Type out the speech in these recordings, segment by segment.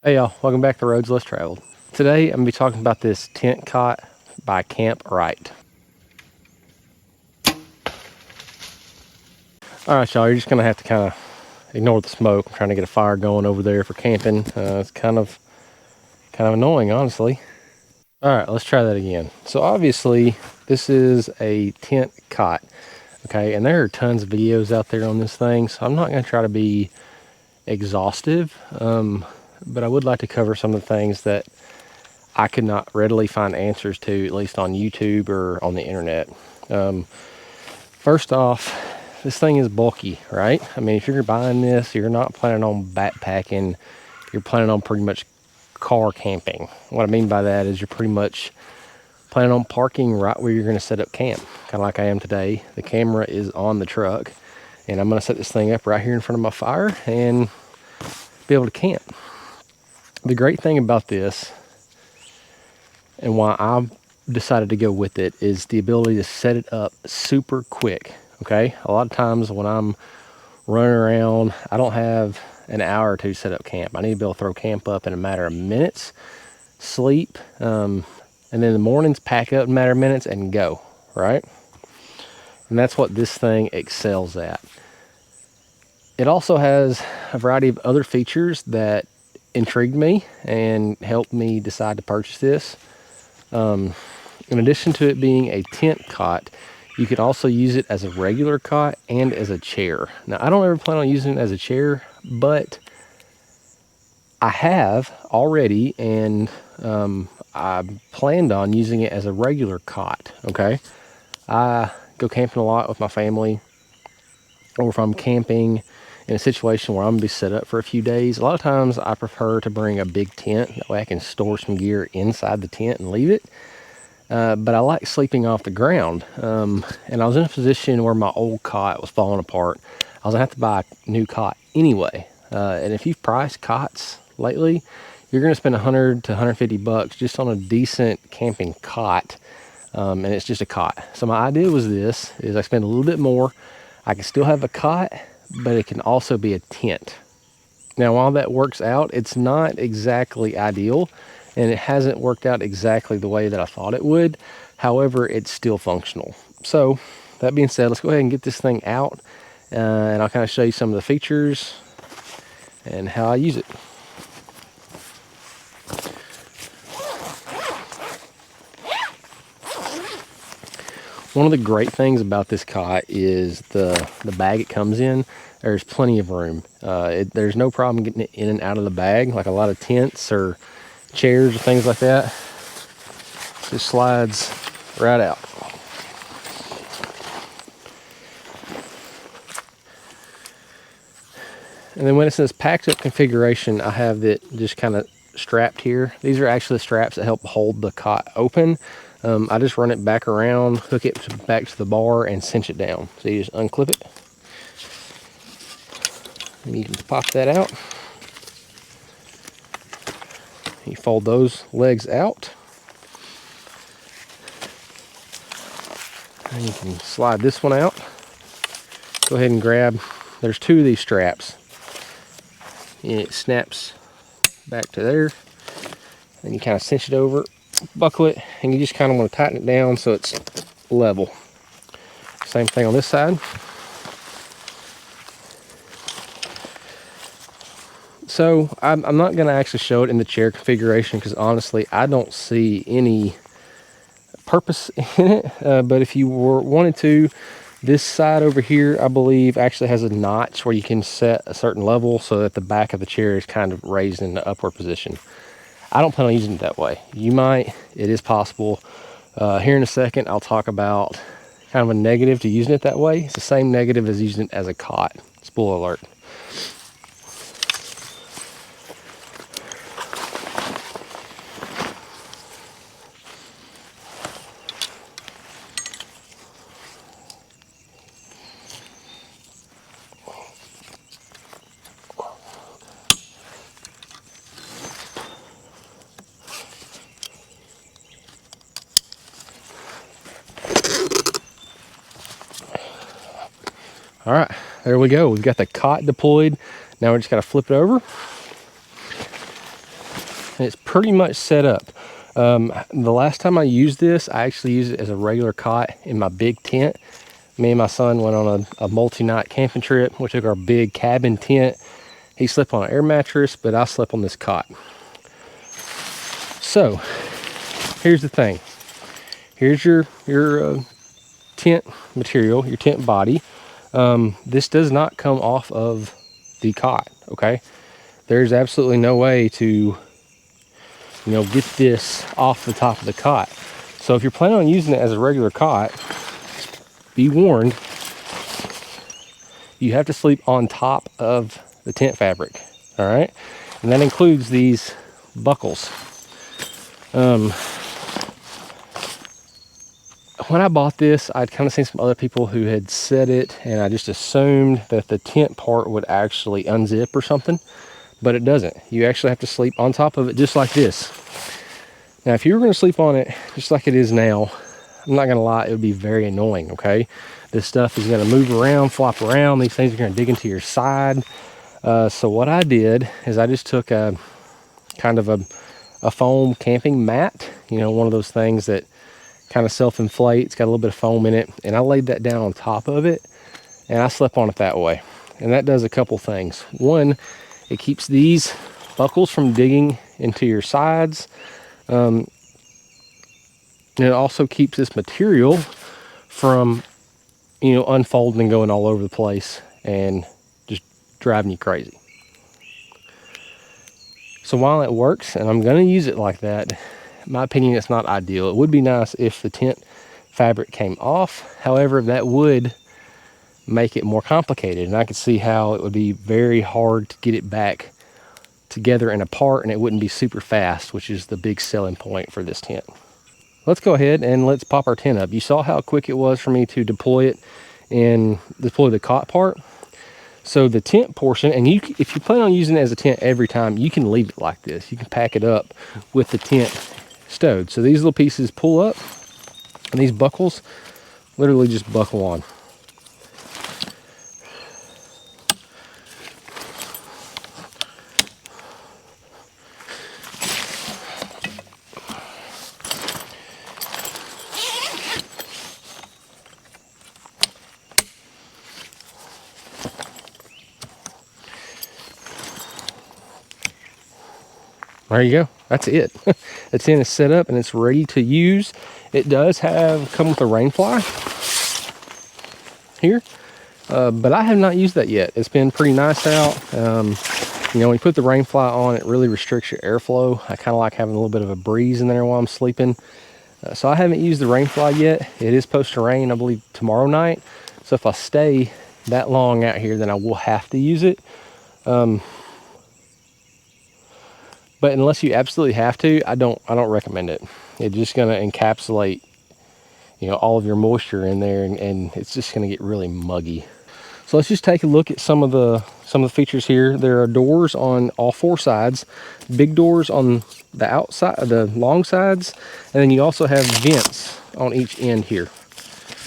Hey y'all, welcome back to Roads Less Traveled. Today I'm going to be talking about this tent cot by Kamp-Rite. Alright y'all, you're just going to have to kind of ignore the smoke. I'm trying to get a fire going over there for camping. It's kind of annoying, honestly. Alright, let's try that again. So obviously this is a tent cot, okay, and there are tons of videos out there on this thing, so I'm not going to try to be exhaustive, but I would like to cover some of the things that I could not readily find answers to, at least on YouTube or on the internet. First off, this thing is bulky, right? I mean, if you're buying this, you're not planning on backpacking. You're planning on pretty much car camping. What I mean by that is you're pretty much planning on parking right where you're going to set up camp, kind of like I am today. The camera is on the truck, and I'm going to set this thing up right here in front of my fire and be able to camp. The great thing about this, and why I decided to go with it, is the ability to set it up super quick. Okay, a lot of times when I'm running around, I don't have an hour or two set up camp. I need to be able to throw camp up in a matter of minutes, sleep, and then in the mornings pack up in a matter of minutes and go, right? And that's what this thing excels at. It also has a variety of other features that intrigued me and helped me decide to purchase this. In addition to it being a tent cot, you can also use it as a regular cot and as a chair. Now, I don't ever plan on using it as a chair, but I have already, and I planned on using it as a regular cot, okay? I go camping a lot with my family, or if I'm camping in a situation where I'm gonna be set up for a few days, a lot of times I prefer to bring a big tent. That way I can store some gear inside the tent and leave it. But I like sleeping off the ground. And I was in a position where my old cot was falling apart. I was gonna have to buy a new cot anyway. And if you've priced cots lately, you're gonna spend 100 to 150 bucks just on a decent camping cot. And it's just a cot. So my idea was this, is I spend a little bit more. I can still have a cot, but it can also be a tent. Now, while that works out, it's not exactly ideal, and it hasn't worked out exactly the way that I thought it would. However, it's still functional. So that being said, let's go ahead and get this thing out, and I'll kind of show you some of the features and how I use it. One of the great things about this cot is the bag it comes in. There's plenty of room. There's no problem getting it in and out of the bag, like a lot of tents or chairs or things like that. Just slides right out. And then when it's in this packed up configuration, I have it just kind of strapped here. These are actually the straps that help hold the cot open. I just run it back around, hook it back to the bar, and cinch it down. So you just unclip it. And you can pop that out. You fold those legs out. And you can slide this one out. Go ahead and grab, there's two of these straps. And it snaps back to there. And you kind of cinch it over, buckle it, and you just kind of want to tighten it down so it's level. Same thing on this side. So I'm not going to actually show it in the chair configuration because honestly I don't see any purpose in it. But if you wanted to, this side over here I believe actually has a notch where you can set a certain level so that the back of the chair is kind of raised in the upward position. I don't plan on using it that way. You might, it is possible. Here in a second I'll talk about kind of a negative to using it that way. It's the same negative as using it as a cot. Spoiler alert. All right, there we go. We've got the cot deployed. Now we're just got to flip it over. and it's pretty much set up. The last time I used this, I actually used it as a regular cot in my big tent. Me and my son went on a multi-night camping trip. We took our big cabin tent. He slept on an air mattress, but I slept on this cot. So here's the thing. Here's your tent material, your tent body. This does not come off of the cot, okay? There's absolutely no way to, get this off the top of the cot. So if you're planning on using it as a regular cot, be warned, you have to sleep on top of the tent fabric, all right? And that includes these buckles. When I bought this, I'd kind of seen some other people who had said it, and I just assumed that the tent part would actually unzip or something, but it doesn't. You actually have to sleep on top of it just like this. Now, if you were going to sleep on it just like it is now, I'm not going to lie, it would be very annoying, okay? This stuff is going to move around, flop around. These things are going to dig into your side. So what I did is I just took a kind of a foam camping mat, one of those things that kind of self-inflate. It's got a little bit of foam in it, and I laid that down on top of it, and I slept on it that way. And that does a couple things. One, it keeps these buckles from digging into your sides. And it also keeps this material from, unfolding and going all over the place and just driving you crazy. So while it works, and I'm going to use it like that, in my opinion, it's not ideal. It would be nice if the tent fabric came off. However, that would make it more complicated, and I could see how it would be very hard to get it back together and apart, and it wouldn't be super fast, which is the big selling point for this tent. Let's go ahead and let's pop our tent up. You saw how quick it was for me to deploy it and deploy the cot part. So the tent portion, and if you plan on using it as a tent every time, you can leave it like this. You can pack it up with the tent stowed. So these little pieces pull up, and these buckles literally just buckle on. There you go. That's it. The tent is set up and it's ready to use. It does come with a rain fly here, but I have not used that yet. It's been pretty nice out. When you put the rain fly on, it really restricts your airflow. I kind of like having a little bit of a breeze in there while I'm sleeping. So I haven't used the rain fly yet. It is supposed to rain, I believe, tomorrow night. So if I stay that long out here, then I will have to use it. But unless you absolutely have to, I don't recommend it. It's just going to encapsulate, all of your moisture in there, and it's just going to get really muggy. So let's just take a look at some of the features here. There are doors on all four sides, big doors on the outside, the long sides, and then you also have vents on each end here,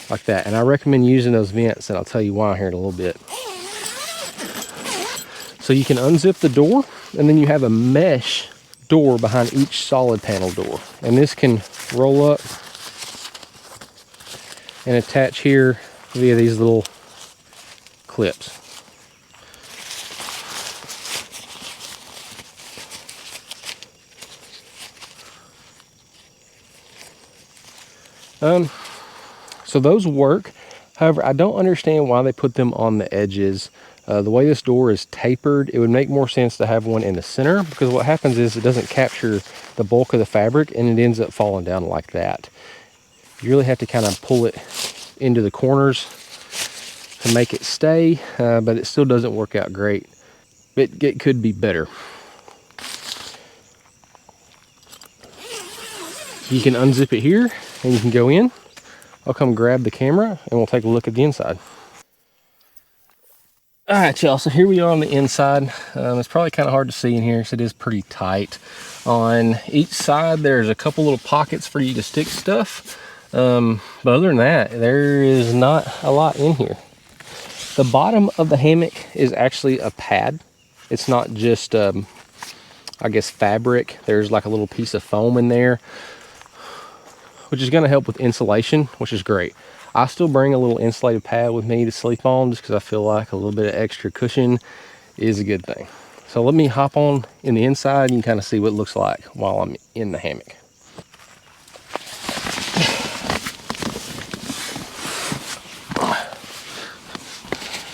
like that. And I recommend using those vents, and I'll tell you why here in a little bit. So you can unzip the door, and then you have a mesh door behind each solid panel door. And this can roll up and attach here via these little clips. So those work. However, I don't understand why they put them on the edges. The way this door is tapered, it would make more sense to have one in the center, because what happens is it doesn't capture the bulk of the fabric and it ends up falling down like that. You really have to kind of pull it into the corners to make it stay, but it still doesn't work out great. It could be better. You can unzip it here and you can go in. I'll come grab the camera and we'll take a look at the inside. All right, y'all, so here we are on the inside. It's probably kind of hard to see in here because it is pretty tight. On each side, there's a couple little pockets for you to stick stuff. But other than that, there is not a lot in here. The bottom of the hammock is actually a pad. It's not just I guess, fabric. There's like a little piece of foam in there, which is going to help with insulation, which is great. I still bring a little insulated pad with me to sleep on just because I feel like a little bit of extra cushion is a good thing. So let me hop on in the inside and you can kind of see what it looks like while I'm in the hammock.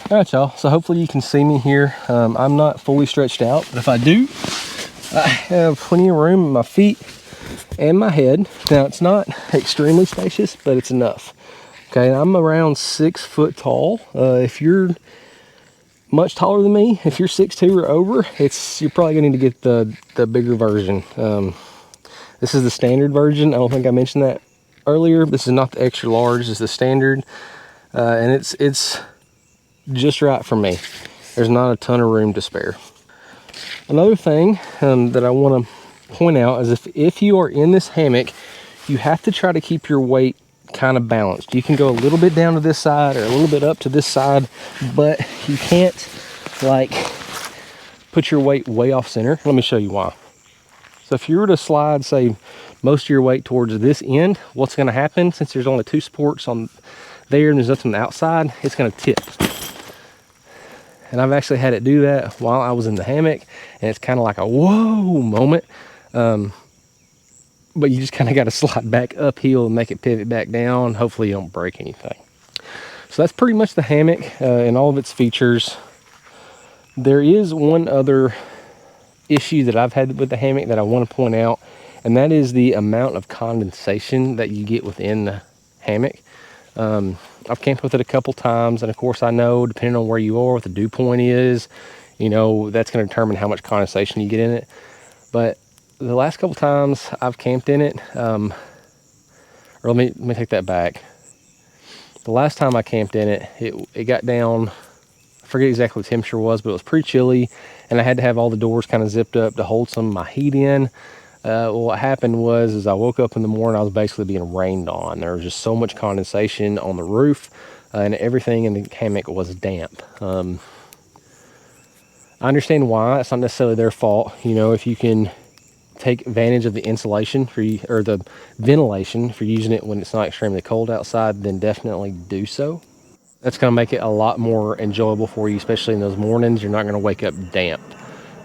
All right, y'all, so hopefully you can see me here. I'm not fully stretched out, but if I do, I have plenty of room in my feet and my head. Now, it's not extremely spacious, but it's enough. Okay, I'm around 6 foot tall. If you're much taller than me, if you're 6'2" or over, you're probably gonna need to get the bigger version. This is the standard version. I don't think I mentioned that earlier. This is not the extra large, this is the standard. And it's just right for me. There's not a ton of room to spare. Another thing that I want to point out is if you are in this hammock, you have to try to keep your weight kind of balanced. You can go a little bit down to this side or a little bit up to this side, but you can't like put your weight way off center. Let me show you why. So if you were to slide, say, most of your weight towards this end, what's going to happen, since there's only 2 supports on there and there's nothing on the outside, it's going to tip. And I've actually had it do that while I was in the hammock, and it's kind of like a whoa moment. But you just kind of got to slide back uphill and make it pivot back down. Hopefully you don't break anything. So that's pretty much the hammock and all of its features. There is one other issue that I've had with the hammock that I want to point out, and that is the amount of condensation that you get within the hammock. I've camped with it a couple times, and of course I know, depending on where you are, what the dew point is, you know, that's going to determine how much condensation you get in it. But the last couple times I've camped in it, or let me take that back. The last time I camped in it, it got down, I forget exactly what the temperature was, but it was pretty chilly, and I had to have all the doors kind of zipped up to hold some of my heat in. What happened was I woke up in the morning, I was basically being rained on. There was just so much condensation on the roof, and everything in the hammock was damp. I understand why. It's not necessarily their fault. You know, if you can take advantage of the insulation or the ventilation for using it when it's not extremely cold outside, then definitely do so. That's going to make it a lot more enjoyable for you, especially in those mornings. You're not going to wake up damp.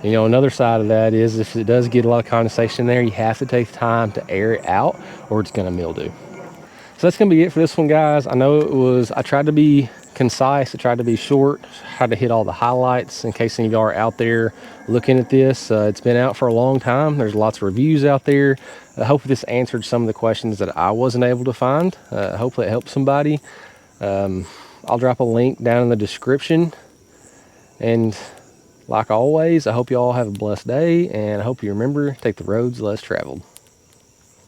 You know, another side of that is if it does get a lot of condensation there, you have to take time to air it out or it's going to mildew. So that's going to be it for this one, guys. I know I tried to be concise, I tried to be short, tried to hit all the highlights in case any of y'all are out there looking at this. It's been out for a long time. There's lots of reviews out there. Hopefully this answered some of the questions that I wasn't able to find. Hopefully it helped somebody. I'll drop a link down in the description. And like always, I hope you all have a blessed day, and I hope you remember, take the roads less traveled.